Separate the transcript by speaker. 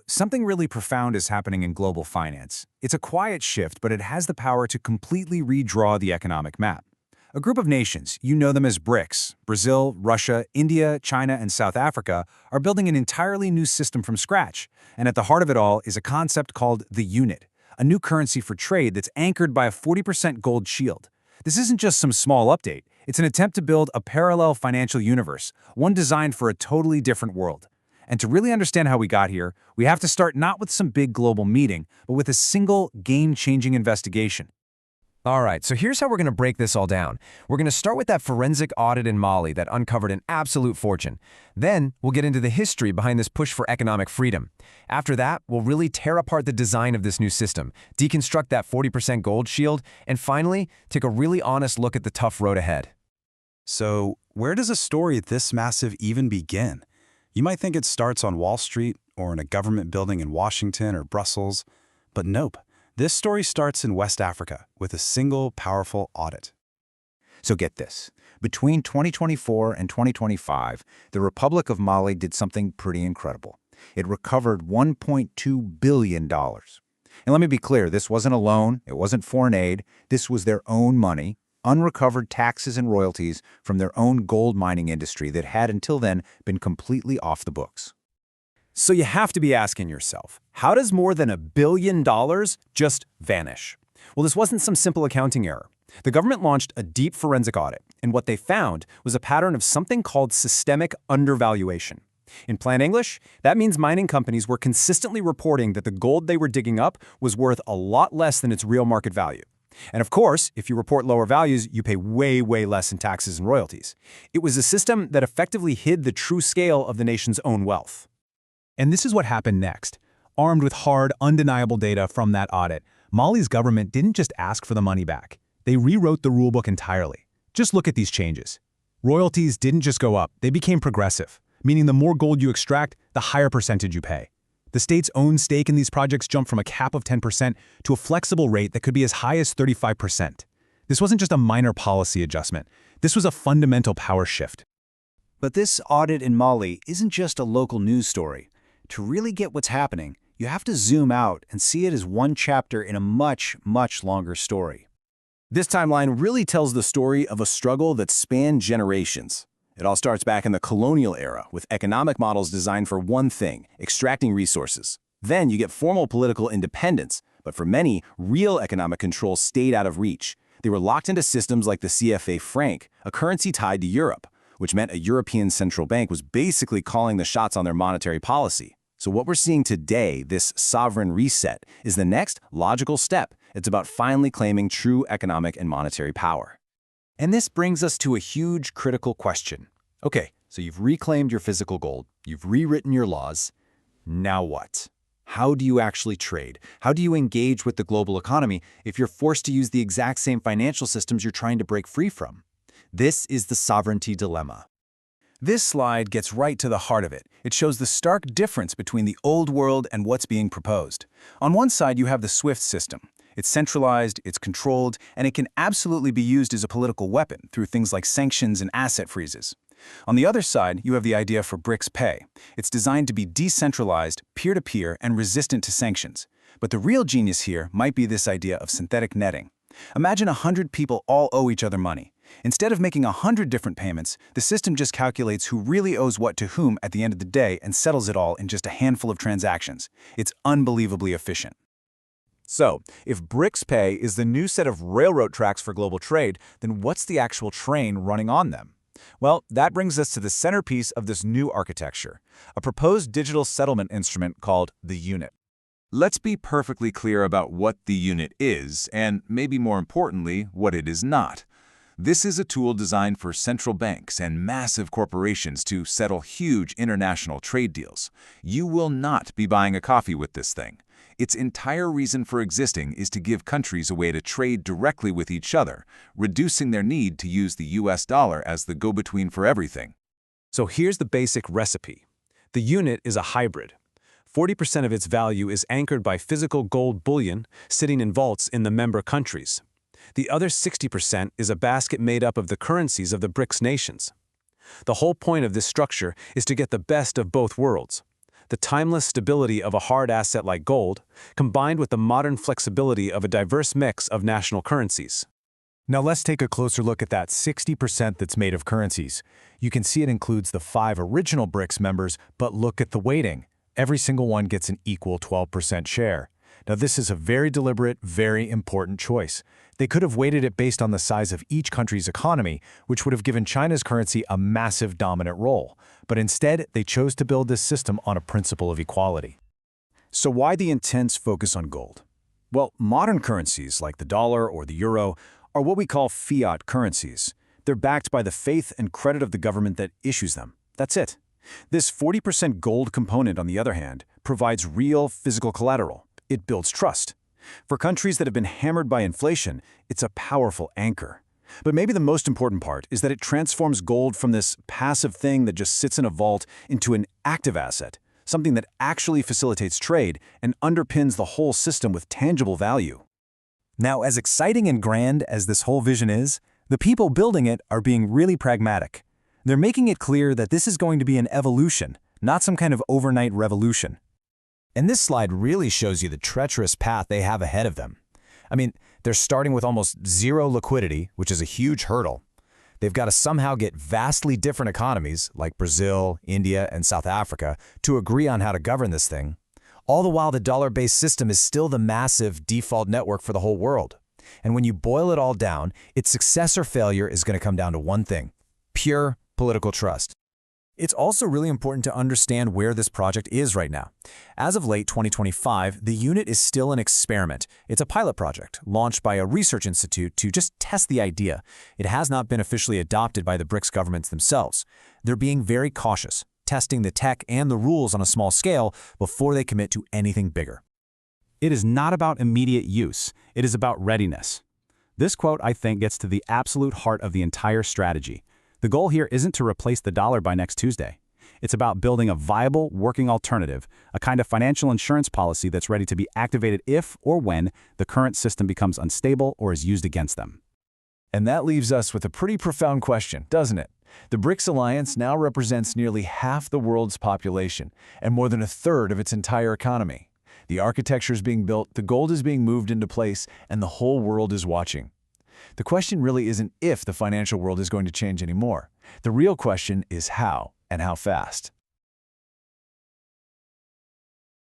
Speaker 1: Something really profound is happening in global finance. It's a quiet shift, but it has the power to completely redraw the economic map. A group of nations, you know them as BRICS, Brazil, Russia, India, China, and South Africa, are building an entirely new system from scratch. And at the heart of it all is a concept called the unit, a new currency for trade that's anchored by a 40% gold shield. This isn't just some small update. It's an attempt to build a parallel financial universe, one designed for a totally different world. And to really understand how we got here, we have to start not with some big global meeting, but with a single game-changing investigation.
Speaker 2: All right, so here's how we're going to break this all down. We're going to start with that forensic audit in Mali that uncovered an absolute fortune. Then, we'll get into the history behind this push for economic freedom. After that, we'll really tear apart the design of this new system, deconstruct that 40% gold shield, and finally, take a really honest look at the tough road ahead.
Speaker 3: So, where does a story this massive even begin? You might think it starts on Wall Street or in a government building in Washington or Brussels, but nope. This story starts in West Africa with a single powerful audit.
Speaker 1: So get this. Between 2024 and 2025, the Republic of Mali did something pretty incredible. It recovered $1.2 billion. And let me be clear, this wasn't a loan, it wasn't foreign aid, this was their own money, unrecovered taxes and royalties from their own gold mining industry that had until then been completely off the books.
Speaker 4: So you have to be asking yourself, how does more than $1 billion just vanish? Well, this wasn't some simple accounting error. The government launched a deep forensic audit, and what they found was a pattern of something called systemic undervaluation. In plain English, that means mining companies were consistently reporting that the gold they were digging up was worth a lot less than its real market value. And of course, if you report lower values, you pay way, way less in taxes and royalties. It was a system that effectively hid the true scale of the nation's own wealth.
Speaker 5: And this is what happened next. Armed with hard, undeniable data from that audit, Mali's government didn't just ask for the money back. They rewrote the rulebook entirely. Just look at these changes. Royalties didn't just go up, they became progressive, meaning the more gold you extract, the higher percentage you pay. The state's own stake in these projects jumped from a cap of 10% to a flexible rate that could be as high as 35%. This wasn't just a minor policy adjustment. This was a fundamental power shift.
Speaker 1: But this audit in Mali isn't just a local news story. To really get what's happening, you have to zoom out and see it as one chapter in a much, much longer story.
Speaker 4: This timeline really tells the story of a struggle that spanned generations. It all starts back in the colonial era, with economic models designed for one thing, extracting resources. Then you get formal political independence, but for many, real economic control stayed out of reach. They were locked into systems like the CFA franc, a currency tied to Europe, which meant a European central bank was basically calling the shots on their monetary policy. So what we're seeing today, this sovereign reset, is the next logical step. It's about finally claiming true economic and monetary power.
Speaker 1: And this brings us to a huge critical question. Okay, so you've reclaimed your physical gold, you've rewritten your laws. Now what? How do you actually trade? How do you engage with the global economy if you're forced to use the exact same financial systems you're trying to break free from? This is the sovereignty dilemma. This slide gets right to the heart of it. It shows the stark difference between the old world and what's being proposed. On one side, you have the SWIFT system. It's centralized, it's controlled, and it can absolutely be used as a political weapon through things like sanctions and asset freezes. On the other side, you have the idea for BRICS Pay. It's designed to be decentralized, peer-to-peer, and resistant to sanctions. But the real genius here might be this idea of synthetic netting. Imagine 100 people all owe each other money. Instead of making 100 different payments, the system just calculates who really owes what to whom at the end of the day and settles it all in just a handful of transactions. It's unbelievably efficient.
Speaker 4: So, if BRICS Pay is the new set of railroad tracks for global trade, then what's the actual train running on them? Well, that brings us to the centerpiece of this new architecture, a proposed digital settlement instrument called the Unit.
Speaker 6: Let's be perfectly clear about what the unit is, and maybe more importantly, what it is not. This is a tool designed for central banks and massive corporations to settle huge international trade deals. You will not be buying a coffee with this thing. Its entire reason for existing is to give countries a way to trade directly with each other, reducing their need to use the US dollar as the go-between for everything.
Speaker 4: So here's the basic recipe. The unit is a hybrid. 40% of its value is anchored by physical gold bullion sitting in vaults in the member countries. The other 60% is a basket made up of the currencies of the BRICS nations. The whole point of this structure is to get the best of both worlds.
Speaker 3: the timeless stability of a hard asset like gold, combined with the modern flexibility of a diverse mix of national currencies.
Speaker 5: Now let's take a closer look at that 60% that's made of currencies. You can see it includes the 5 original BRICS members, but look at the weighting. Every single one gets an equal 12% share. Now this is a very deliberate, very important choice. They could have weighted it based on the size of each country's economy, which would have given China's currency a massive dominant role. But instead, they chose to build this system on a principle of equality.
Speaker 1: So why the intense focus on gold? Well, modern currencies like the dollar or the euro are what we call fiat currencies. They're backed by the faith and credit of the government that issues them. That's it. This 40% gold component, on the other hand, provides real physical collateral. It builds trust. For countries that have been hammered by inflation, it's a powerful anchor. But maybe the most important part is that it transforms gold from this passive thing that just sits in a vault into an active asset, something that actually facilitates trade and underpins the whole system with tangible value.
Speaker 5: Now, as exciting and grand as this whole vision is, the people building it are being really pragmatic. They're making it clear that this is going to be an evolution, not some kind of overnight revolution. And this slide really shows you the treacherous path they have ahead of them. I mean, they're starting with almost zero liquidity, which is a huge hurdle. They've got to somehow get vastly different economies, like Brazil, India, and South Africa, to agree on how to govern this thing. All the while, the dollar-based system is still the massive default network for the whole world. And when you boil it all down, its success or failure is going to come down to one thing: pure political trust. It's also really important to understand where this project is right now. As of late 2025, the unit is still an experiment. It's a pilot project launched by a research institute to just test the idea. It has not been officially adopted by the BRICS governments themselves. They're being very cautious, testing the tech and the rules on a small scale before they commit to anything bigger.
Speaker 3: It is not about immediate use. It is about readiness. This quote, I think, gets to the absolute heart of the entire strategy. The goal here isn't to replace the dollar by next Tuesday. It's about building a viable, working alternative, a kind of financial insurance policy that's ready to be activated if or when the current system becomes unstable or is used against them.
Speaker 1: And that leaves us with a pretty profound question, doesn't it? The BRICS alliance now represents nearly half the world's population and more than a third of its entire economy. The architecture is being built, the gold is being moved into place, and the whole world is watching. The question really isn't if the financial world is going to change anymore. The real question is how, and how fast.